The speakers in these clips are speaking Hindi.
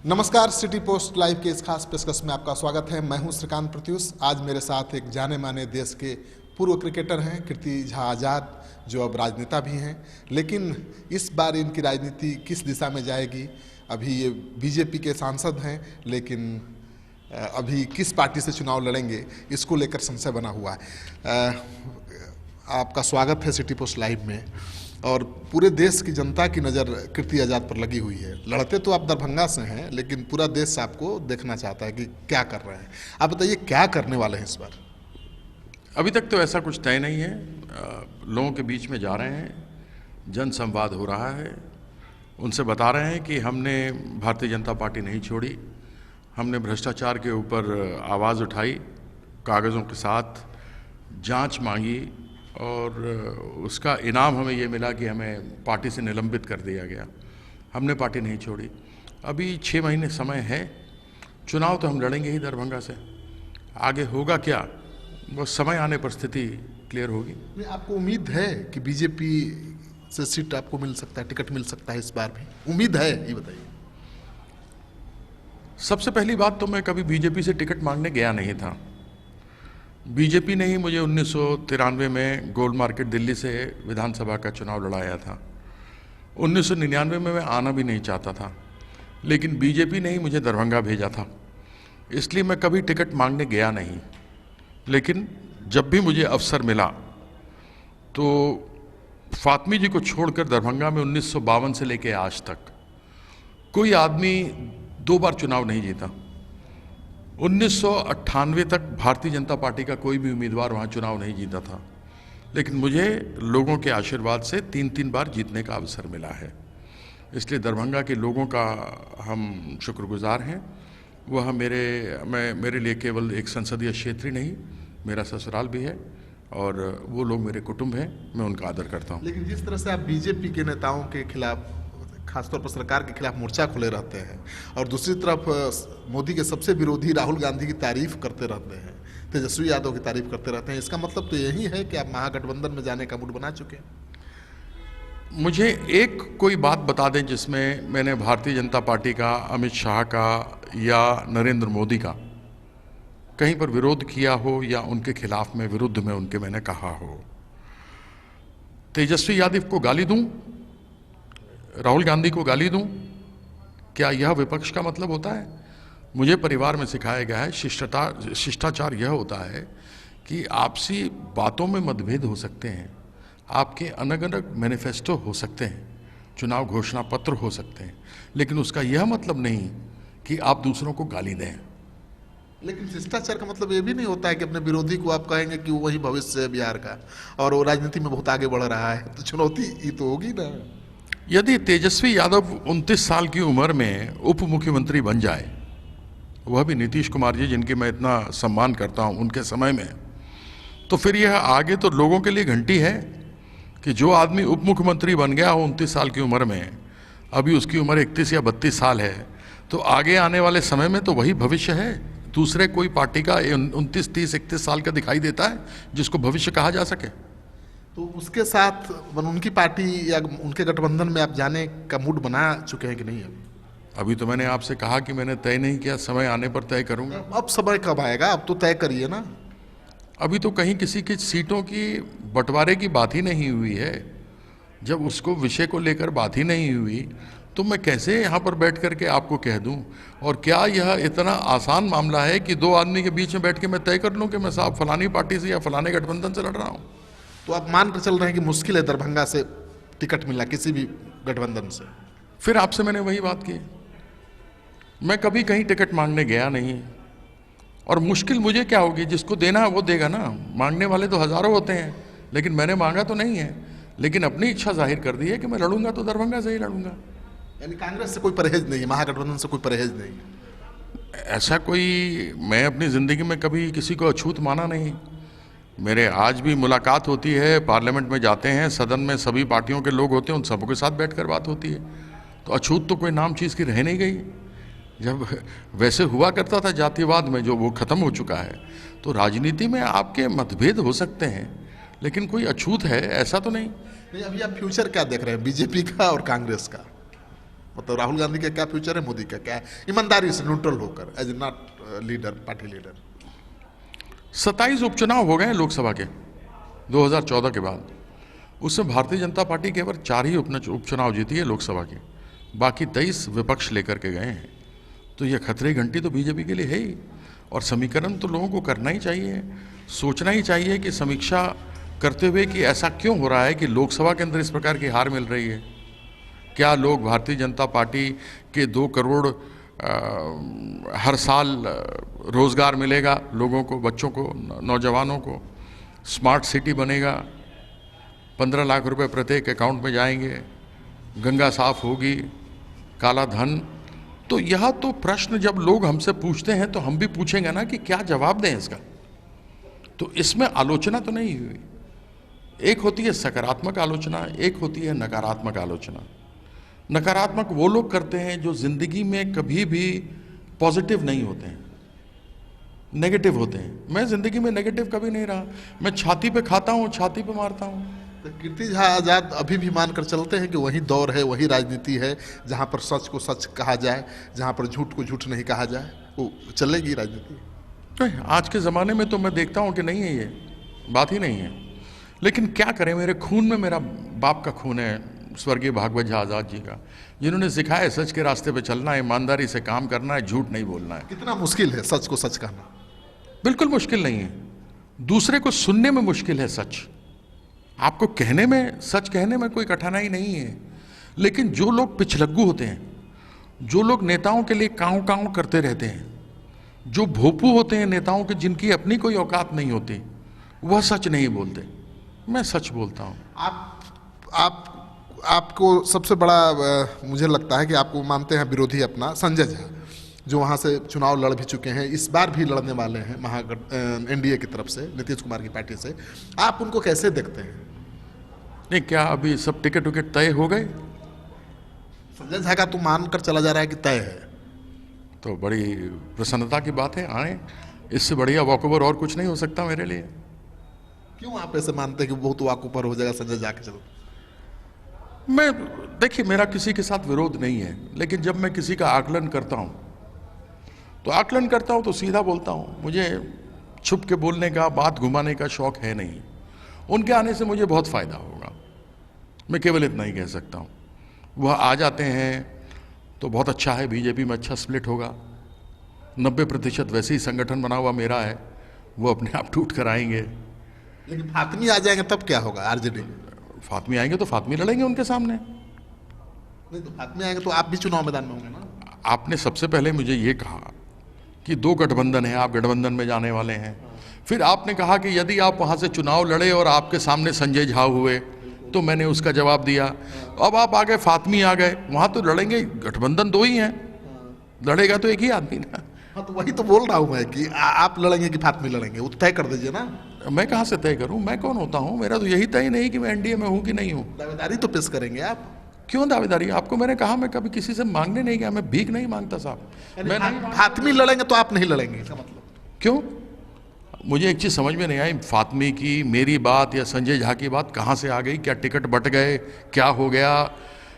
नमस्कार, सिटी पोस्ट लाइव के इस खास पेशकश में आपका स्वागत है। मैं हूं श्रीकांत प्रत्युष। आज मेरे साथ एक जाने माने देश के पूर्व क्रिकेटर हैं कीर्ति झा आज़ाद, जो अब राजनेता भी हैं। लेकिन इस बार इनकी राजनीति किस दिशा में जाएगी, अभी ये बीजेपी के सांसद हैं, लेकिन अभी किस पार्टी से चुनाव लड़ेंगे, इसको लेकर संशय बना हुआ है। आपका स्वागत है सिटी पोस्ट लाइव में। और पूरे देश की जनता की नज़र कीर्ति आज़ाद पर लगी हुई है। लड़ते तो आप दरभंगा से हैं, लेकिन पूरा देश आपको देखना चाहता है कि क्या कर रहे हैं। आप बताइए, क्या करने वाले हैं इस बार? अभी तक तो ऐसा कुछ तय नहीं है। लोगों के बीच में जा रहे हैं, जन संवाद हो रहा है, उनसे बता रहे हैं कि हमने भारतीय जनता पार्टी नहीं छोड़ी, हमने भ्रष्टाचार के ऊपर आवाज़ उठाई, कागज़ों के साथ जांच मांगी और उसका इनाम हमें ये मिला कि हमें पार्टी से निलंबित कर दिया गया। हमने पार्टी नहीं छोड़ी। अभी 6 महीने समय है, चुनाव तो हम लड़ेंगे ही दरभंगा से। आगे होगा क्या, वो समय आने पर स्थिति क्लियर होगी। आपको उम्मीद है कि बीजेपी से सीट आपको मिल सकता है, टिकट मिल सकता है इस बार भी? उम्मीद है, ये बताइए। सबसे पहली बात तो मैं कभी बीजेपी से टिकट मांगने गया नहीं था। बीजेपी ने ही मुझे 1993 में गोल मार्केट दिल्ली से विधानसभा का चुनाव लड़ाया था। 1999 में मैं आना भी नहीं चाहता था, लेकिन बीजेपी ने ही मुझे दरभंगा भेजा था, इसलिए मैं कभी टिकट मांगने गया नहीं। लेकिन जब भी मुझे अवसर मिला तो फातमी जी को छोड़कर दरभंगा में 1952 से लेकर आज तक कोई आदमी 2 बार चुनाव नहीं जीता। 1998 तक भारतीय जनता पार्टी का कोई भी उम्मीदवार वहाँ चुनाव नहीं जीता था, लेकिन मुझे लोगों के आशीर्वाद से 3-3 बार जीतने का अवसर मिला है। इसलिए दरभंगा के लोगों का हम शुक्रगुजार हैं। वह मेरे लिए केवल एक संसदीय क्षेत्र ही नहीं, मेरा ससुराल भी है और वो लोग मेरे कुटुंब हैं, मैं उनका आदर करता हूँ। लेकिन जिस तरह से आप बीजेपी के नेताओं के खिलाफ, खासतौर पर सरकार के खिलाफ मोर्चा खोले रहते हैं, और दूसरी तरफ मोदी के सबसे विरोधी राहुल गांधी की तारीफ करते रहते हैं, तेजस्वी यादव की तारीफ करते रहते हैं, इसका मतलब तो यही है कि आप महागठबंधन में जाने का मूड बना चुके हैं। मुझे एक कोई बात बता दें जिसमें मैंने भारतीय जनता पार्टी का, अमित शाह का या नरेंद्र मोदी का कहीं पर विरोध किया हो या उनके खिलाफ में, विरुद्ध में उनके मैंने कहा हो। तेजस्वी यादव को गाली दूं, राहुल गांधी को गाली दूं, क्या यह विपक्ष का मतलब होता है? मुझे परिवार में सिखाया गया है, शिष्टाचार यह होता है कि आपसी बातों में मतभेद हो सकते हैं, आपके अलग अलग मैनिफेस्टो हो सकते हैं, चुनाव घोषणा पत्र हो सकते हैं, लेकिन उसका यह मतलब नहीं कि आप दूसरों को गाली दें। लेकिन शिष्टाचार का मतलब ये भी नहीं होता है कि अपने विरोधी को आप कहेंगे कि वो वही भविष्य है बिहार का और वो राजनीति में बहुत आगे बढ़ रहा है, तो चुनौती ही तो होगी ना। यदि तेजस्वी यादव 29 साल की उम्र में उप मुख्यमंत्री बन जाए, वह भी नीतीश कुमार जी जिनकी मैं इतना सम्मान करता हूं, उनके समय में, तो फिर यह आगे तो लोगों के लिए घंटी है कि जो आदमी उप मुख्यमंत्री बन गया हो 29 साल की उम्र में, अभी उसकी उम्र 31 या 32 साल है, तो आगे आने वाले समय में तो वही भविष्य है। दूसरे कोई पार्टी का 29, 30, 31 साल का दिखाई देता है जिसको भविष्य कहा जा सके? तो उसके साथ उनकी पार्टी या उनके गठबंधन में आप जाने का मूड बना चुके हैं कि नहीं? अभी तो मैंने आपसे कहा कि मैंने तय नहीं किया, समय आने पर तय करूंगा। अब समय कब आएगा? अब तो तय करिए ना। अभी तो कहीं किसी की सीटों की बंटवारे की बात ही नहीं हुई है। जब उसको विषय को लेकर बात ही नहीं हुई तो मैं कैसे यहाँ पर बैठ करके आपको कह दूं? और क्या यह इतना आसान मामला है कि 2 आदमी के बीच में बैठ के मैं तय कर लूं कि मैं साहब फलानी पार्टी से या फलाने गठबंधन से लड़ रहा हूं? तो आप मान कर चल रहे हैं कि मुश्किल है दरभंगा से टिकट मिलना किसी भी गठबंधन से? फिर आपसे मैंने वही बात की, मैं कभी कहीं टिकट मांगने गया नहीं, और मुश्किल मुझे क्या होगी? जिसको देना है वो देगा ना। मांगने वाले तो हजारों होते हैं, लेकिन मैंने मांगा तो नहीं है, लेकिन अपनी इच्छा जाहिर कर दी है कि मैं लड़ूंगा तो दरभंगा से ही लड़ूंगा। यानी कांग्रेस से कोई परहेज नहीं है, महागठबंधन से कोई परहेज नहीं? ऐसा कोई, मैं अपनी ज़िंदगी में कभी किसी को अछूत माना नहीं। मेरे आज भी मुलाकात होती है, पार्लियामेंट में जाते हैं, सदन में सभी पार्टियों के लोग होते हैं, उन सबों के साथ बैठकर बात होती है। तो अछूत तो कोई नाम चीज़ की रह नहीं गई। जब वैसे हुआ करता था जातिवाद में, जो वो ख़त्म हो चुका है, तो राजनीति में आपके मतभेद हो सकते हैं, लेकिन कोई अछूत है ऐसा तो नहीं। अभी आप फ्यूचर क्या देख रहे हैं बीजेपी का और कांग्रेस का? मतलब राहुल गांधी का क्या फ्यूचर है, मोदी का क्या है, ईमानदारी से न्यूट्रल होकर, as not leader, party leader. 27 उपचुनाव हो गए हैं लोकसभा के 2014 के बाद। उसमें भारतीय जनता पार्टी केवल 4 ही उपचुनाव जीती है लोकसभा के, बाकी 23 विपक्ष लेकर के गए हैं। तो यह खतरे की घंटी तो बीजेपी के लिए है ही। और समीकरण तो लोगों को करना ही चाहिए, सोचना ही चाहिए कि समीक्षा करते हुए कि ऐसा क्यों हो रहा है कि लोकसभा के अंदर इस प्रकार की हार मिल रही है। क्या लोग भारतीय जनता पार्टी के 2 करोड़ हर साल रोज़गार मिलेगा लोगों को, बच्चों को, नौजवानों को, स्मार्ट सिटी बनेगा, 15 लाख रुपए प्रत्येक अकाउंट में जाएंगे, गंगा साफ होगी, काला धन। तो यह तो प्रश्न जब लोग हमसे पूछते हैं तो हम भी पूछेंगे ना कि क्या जवाब दें इसका। तो इसमें आलोचना तो नहीं हुई। एक होती है सकारात्मक आलोचना, एक होती है नकारात्मक आलोचना। नकारात्मक वो लोग करते हैं जो जिंदगी में कभी भी पॉजिटिव नहीं होते हैं, नेगेटिव होते हैं। मैं जिंदगी में नेगेटिव कभी नहीं रहा, मैं छाती पे खाता हूँ, छाती पे मारता हूँ। तो कीर्ति झा आज़ाद अभी भी मानकर चलते हैं कि वही दौर है, वही राजनीति है जहाँ पर सच को सच कहा जाए, जहाँ पर झूठ को झूठ नहीं कहा जाए, वो चलेगी राजनीति। आज के ज़माने में तो मैं देखता हूँ कि नहीं है, ये बात ही नहीं है। लेकिन क्या करें, मेरे खून में मेरा बाप का खून है, स्वर्गीय भागवत झा आज़ाद जी का, जिन्होंने सिखाया है सच के रास्ते पे चलना है, ईमानदारी से काम करना है, झूठ नहीं बोलना है। कितना मुश्किल है सच को सच कहना? बिल्कुल मुश्किल नहीं है, दूसरे को सुनने में मुश्किल है सच। आपको कहने में, सच कहने में कोई कठिनाई नहीं है। लेकिन जो लोग पिछलग्गू होते हैं, जो लोग नेताओं के लिए काँव काँव करते रहते हैं, जो भोपू होते हैं नेताओं के, जिनकी अपनी कोई औकात नहीं होती, वह सच नहीं बोलते। मैं सच बोलता हूँ। आपको सबसे बड़ा मुझे लगता है कि आपको मानते हैं विरोधी अपना संजय झा, जो वहाँ से चुनाव लड़ भी चुके हैं, इस बार भी लड़ने वाले हैं एनडीए की तरफ से, नीतीश कुमार की पार्टी से। आप उनको कैसे देखते हैं? नहीं, क्या अभी सब टिकट विकेट तय हो गए? संजय झा का तो मानकर चला जा रहा है कि तय है। तो बड़ी प्रसन्नता की बात है, आए। इससे बढ़िया वॉकओवर और कुछ नहीं हो सकता मेरे लिए। क्यों आप ऐसे मानते हैं कि बहुत वॉकओवर हो जाएगा संजय झा के चलते? मैं, देखिए, मेरा किसी के साथ विरोध नहीं है, लेकिन जब मैं किसी का आकलन करता हूं तो सीधा बोलता हूं। मुझे छुप के बोलने का, बात घुमाने का शौक है नहीं। उनके आने से मुझे बहुत फायदा होगा, मैं केवल इतना ही कह सकता हूं। वह आ जाते हैं तो बहुत अच्छा है, बीजेपी में अच्छा स्प्लिट होगा। 90% वैसे ही संगठन बना हुआ मेरा है, वो अपने आप टूट कर आएंगे। लेकिन फातमी आ जाएंगे तब क्या होगा? आरजेडी फातमी आएंगे तो फातमी लड़ेंगे उनके सामने। नहीं तो फातमी आएंगे तो आप भी चुनाव मैदान में होंगे ना। आपने सबसे पहले मुझे ये कहा कि 2 गठबंधन है, आप गठबंधन में जाने वाले हैं। फिर आपने कहा कि यदि आप वहाँ से चुनाव लड़े और आपके सामने संजय झा हुए, तो मैंने उसका जवाब दिया। अब आप आ गए, फातमी आ गए, वहाँ तो लड़ेंगे, गठबंधन 2 ही हैं, लड़ेगा तो एक ही आदमी ना। हाँ, तो वही तो बोल रहा हूँ मैं कि आप लड़ेंगे कि फातमी लड़ेंगे, वो तय कर दीजिए ना। मैं कहाँ से तय करूँ? मैं कौन होता हूँ? मेरा तो यही तय नहीं कि मैं एनडीए में हूँ कि नहीं हूँ। दावेदारी तो पेश करेंगे आप। क्यों दावेदारी? आपको मैंने कहा मैं कभी किसी से मांगने नहीं गया, मैं भीख नहीं मांगता साहब। मैं नहीं, फातमी लड़ेंगे तो आप नहीं लड़ेंगे, इसका मतलब? क्यों? मुझे एक चीज़ समझ में नहीं आई, फातमी की मेरी बात या संजय झा की बात कहाँ से आ गई? क्या टिकट बट गए? क्या हो गया?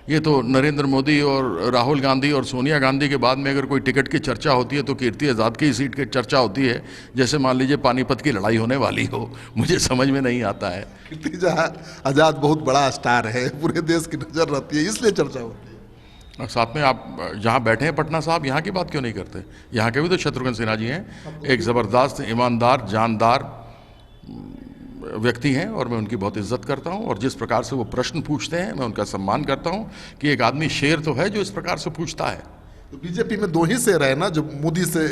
ये तो नरेंद्र मोदी और राहुल गांधी और सोनिया गांधी के बाद में अगर कोई टिकट की चर्चा होती है तो कीर्ति आज़ाद की सीट की चर्चा होती है, जैसे मान लीजिए पानीपत की लड़ाई होने वाली हो। मुझे समझ में नहीं आता है। कीर्ति झा आज़ाद बहुत बड़ा स्टार है, पूरे देश की नज़र रहती है, इसलिए चर्चा होती है। और साथ में आप जहाँ बैठे हैं पटना साहब, यहाँ की बात क्यों नहीं करते? यहाँ के भी तो शत्रुघ्न सिन्हा जी हैं, एक ज़बरदस्त, ईमानदार, जानदार व्यक्ति हैं और मैं उनकी बहुत इज्जत करता हूं। और जिस प्रकार से वो प्रश्न पूछते हैं मैं उनका सम्मान करता हूं कि एक आदमी शेर तो है जो इस प्रकार से पूछता है। तो बीजेपी में 2 ही शेर है ना, जो मोदी से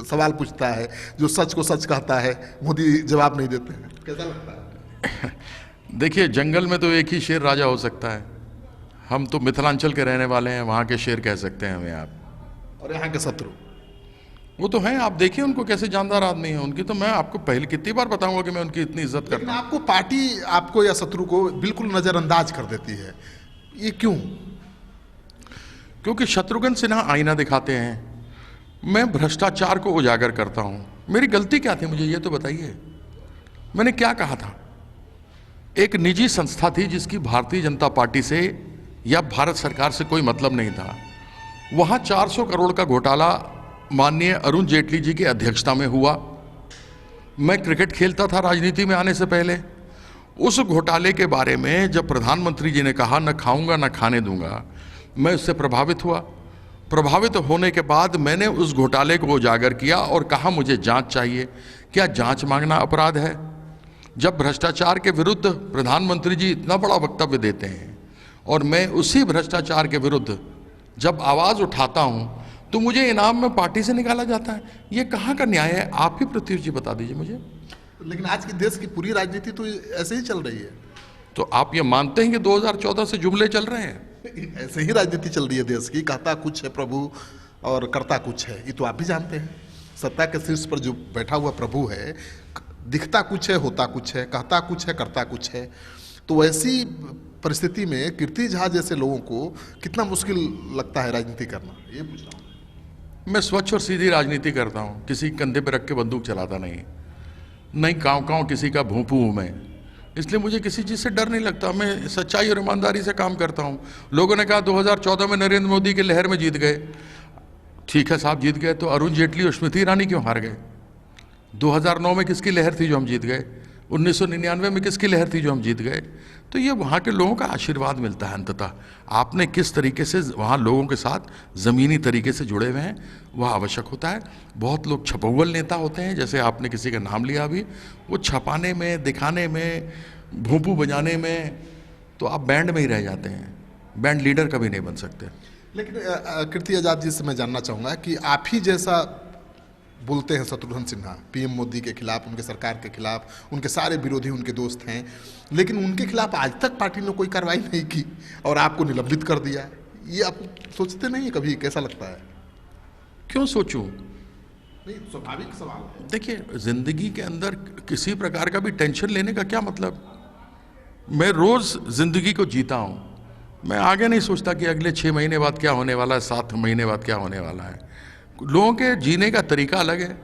सवाल पूछता है, जो सच को सच कहता है, मोदी जवाब नहीं देते हैं। कैसा लगता है? देखिए, जंगल में तो एक ही शेर राजा हो सकता है। हम तो मिथिलांचल के रहने वाले हैं, वहाँ के शेर कह सकते हैं हमें आप। और यहाँ के शत्रु वो तो हैं, आप देखिए उनको कैसे जानदार आदमी है उनकी। तो मैं आपको पहले कितनी बार बताऊंगा कि मैं उनकी इतनी इज्जत करता हूं। लेकिन आपको पार्टी आपको या शत्रु को बिल्कुल नज़रअंदाज कर देती है, ये क्यों? क्योंकि शत्रुघ्न सिन्हा आईना दिखाते हैं, मैं भ्रष्टाचार को उजागर करता हूं। मेरी गलती क्या थी मुझे ये तो बताइए। मैंने क्या कहा था? एक निजी संस्था थी जिसकी भारतीय जनता पार्टी से या भारत सरकार से कोई मतलब नहीं था, वहाँ 400 करोड़ का घोटाला माननीय अरुण जेटली जी की अध्यक्षता में हुआ। मैं क्रिकेट खेलता था राजनीति में आने से पहले। उस घोटाले के बारे में जब प्रधानमंत्री जी ने कहा न खाऊंगा न खाने दूंगा, मैं उससे प्रभावित हुआ। प्रभावित होने के बाद मैंने उस घोटाले को उजागर किया और कहा मुझे जांच चाहिए। क्या जांच मांगना अपराध है? जब भ्रष्टाचार के विरुद्ध प्रधानमंत्री जी इतना बड़ा वक्तव्य देते हैं और मैं उसी भ्रष्टाचार के विरुद्ध जब आवाज़ उठाता हूं तो मुझे इनाम में पार्टी से निकाला जाता है। ये कहाँ का न्याय है? आप ही प्रत्युष जी बता दीजिए मुझे। लेकिन आज की देश की पूरी राजनीति तो ऐसे ही चल रही है। तो आप ये मानते हैं कि 2014 से जुमले चल रहे हैं? ऐसे ही राजनीति चल रही है देश की। कहता कुछ है प्रभु और करता कुछ है, ये तो आप भी जानते हैं। सत्ता के शीर्ष पर जो बैठा हुआ प्रभु है, दिखता कुछ है, होता कुछ है, कहता कुछ है, करता कुछ है। तो ऐसी परिस्थिति में कीर्ति झा जैसे लोगों को कितना मुश्किल लगता है राजनीति करना, ये पूछ रहा हूँ। मैं स्वच्छ और सीधी राजनीति करता हूँ, किसी कंधे पर रख के बंदूक चलाता नहीं काँव किसी का भूपू हूँ मैं। इसलिए मुझे किसी चीज़ से डर नहीं लगता। मैं सच्चाई और ईमानदारी से काम करता हूँ। लोगों ने कहा 2014 में नरेंद्र मोदी के लहर में जीत गए। ठीक है साहब, जीत गए, तो अरुण जेटली और स्मृति ईरानी क्यों हार गए? 2009 में किसकी लहर थी जो हम जीत गए? 1999 में किसकी लहर थी जो हम जीत गए? तो ये वहाँ के लोगों का आशीर्वाद मिलता है अंततः। आपने किस तरीके से वहाँ लोगों के साथ ज़मीनी तरीके से जुड़े हुए हैं, वह आवश्यक होता है। बहुत लोग छपौल नेता होते हैं, जैसे आपने किसी का नाम लिया अभी, वो छपाने में, दिखाने में, भूपू बजाने में, तो आप बैंड में ही रह जाते हैं। बैंड लीडर कभी नहीं बन सकते। लेकिन कीर्ति आजाद जी से मैं जानना चाहूँगा कि आप ही जैसा बोलते हैं शत्रुघ्न सिन्हा पीएम मोदी के खिलाफ, उनके सरकार के खिलाफ, उनके सारे विरोधी उनके दोस्त हैं, लेकिन उनके खिलाफ आज तक पार्टी ने कोई कार्रवाई नहीं की और आपको निलंबित कर दिया। ये आप सोचते नहीं है कभी? कैसा लगता है? क्यों सोचूं? नहीं, स्वाभाविक सवाल है। देखिए, जिंदगी के अंदर किसी प्रकार का भी टेंशन लेने का क्या मतलब? मैं रोज जिंदगी को जीता हूं। मैं आगे नहीं सोचता कि अगले 6 महीने बाद क्या होने वाला है, 7 महीने बाद क्या होने वाला है। लोगों के जीने का तरीका अलग है,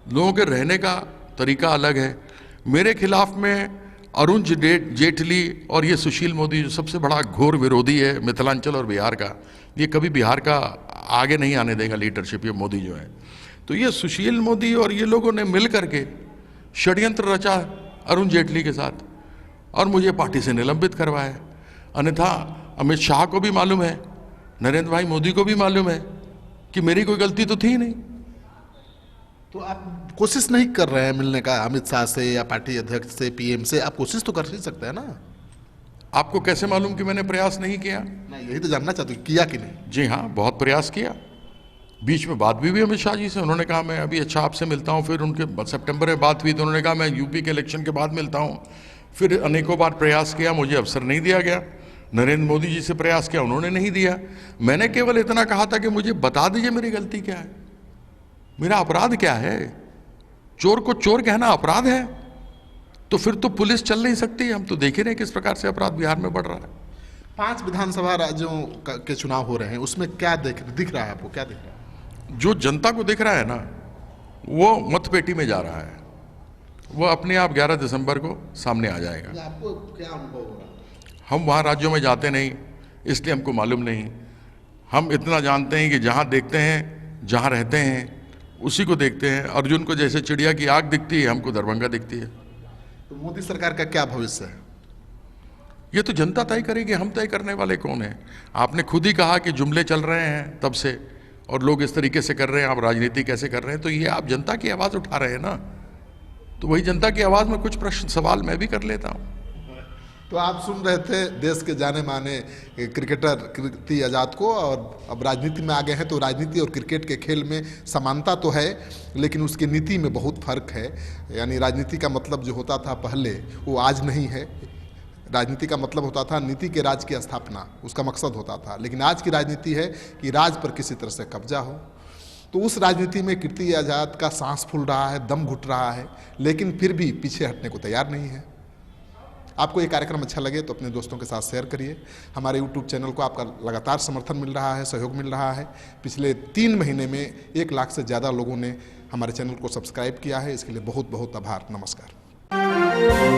लोगों के रहने का तरीका अलग है। मेरे खिलाफ में अरुण जेटली और ये सुशील मोदी, जो सबसे बड़ा घोर विरोधी है मिथिलांचल और बिहार का, ये कभी बिहार का आगे नहीं आने देगा लीडरशिप, ये मोदी जो है। तो ये सुशील मोदी और ये लोगों ने मिल करके षड्यंत्र रचा अरुण जेटली के साथ और मुझे पार्टी से निलंबित करवाया। अन्यथा अमित शाह को भी मालूम है, नरेंद्र भाई मोदी को भी मालूम है कि मेरी कोई गलती तो थी नहीं। तो आप कोशिश नहीं कर रहे हैं मिलने का अमित शाह से या पार्टी अध्यक्ष से, पीएम से? आप कोशिश तो कर ही सकते हैं ना। आपको कैसे मालूम कि मैंने प्रयास नहीं किया? नहीं, यही तो जानना चाहती हूँ, किया कि नहीं? जी हाँ, बहुत प्रयास किया। बीच में बात भी हुई अमित शाह जी से। उन्होंने कहा मैं अभी अच्छा आपसे मिलता हूँ। फिर उनके सितंबर में बात हुई तो उन्होंने कहा मैं यूपी के इलेक्शन के बाद मिलता हूँ। फिर अनेकों बार प्रयास किया, मुझे अवसर नहीं दिया गया। नरेंद्र मोदी जी से प्रयास किया, उन्होंने नहीं दिया। मैंने केवल इतना कहा था कि मुझे बता दीजिए मेरी गलती क्या है, मेरा अपराध क्या है। चोर को चोर कहना अपराध है तो फिर तो पुलिस चल नहीं सकती। हम तो देख ही रहे किस प्रकार से अपराध बिहार में बढ़ रहा है। 5 विधानसभा राज्यों के चुनाव हो रहे हैं, उसमें क्या दिख रहा है आपको? क्या दिख रहा है? जो जनता को दिख रहा है ना, वो मतपेटी में जा रहा है। वो अपने आप 11 दिसंबर को सामने आ जाएगा। आपको क्या अनुभव हो रहा है? हम वहाँ राज्यों में जाते नहीं, इसलिए हमको मालूम नहीं। हम इतना जानते हैं कि जहाँ देखते हैं, जहाँ रहते हैं, उसी को देखते हैं। अर्जुन को जैसे चिड़िया की आँख दिखती है, हमको दरभंगा दिखती है। तो मोदी सरकार का क्या भविष्य है? ये तो जनता तय करेगी, हम तय करने वाले कौन हैं? आपने खुद ही कहा कि जुमले चल रहे हैं तब से और लोग इस तरीके से कर रहे हैं, आप राजनीति कैसे कर रहे हैं। तो ये आप जनता की आवाज़ उठा रहे हैं ना, तो वही जनता की आवाज़ में कुछ प्रश्न सवाल मैं भी कर लेता हूँ। तो आप सुन रहे थे देश के जाने माने क्रिकेटर कीर्ति आजाद को, और अब राजनीति में आ गए हैं। तो राजनीति और क्रिकेट के खेल में समानता तो है, लेकिन उसकी नीति में बहुत फर्क है। यानी राजनीति का मतलब जो होता था पहले, वो आज नहीं है। राजनीति का मतलब होता था नीति के राज की स्थापना, उसका मकसद होता था। लेकिन आज की राजनीति है कि राज पर किसी तरह से कब्जा हो। तो उस राजनीति में कीर्ति आजाद का सांस फूल रहा है, दम घुट रहा है, लेकिन फिर भी पीछे हटने को तैयार नहीं है। आपको ये कार्यक्रम अच्छा लगे तो अपने दोस्तों के साथ शेयर करिए। हमारे YouTube चैनल को आपका लगातार समर्थन मिल रहा है, सहयोग मिल रहा है। पिछले 3 महीने में 1 लाख से ज़्यादा लोगों ने हमारे चैनल को सब्सक्राइब किया है। इसके लिए बहुत बहुत आभार। नमस्कार।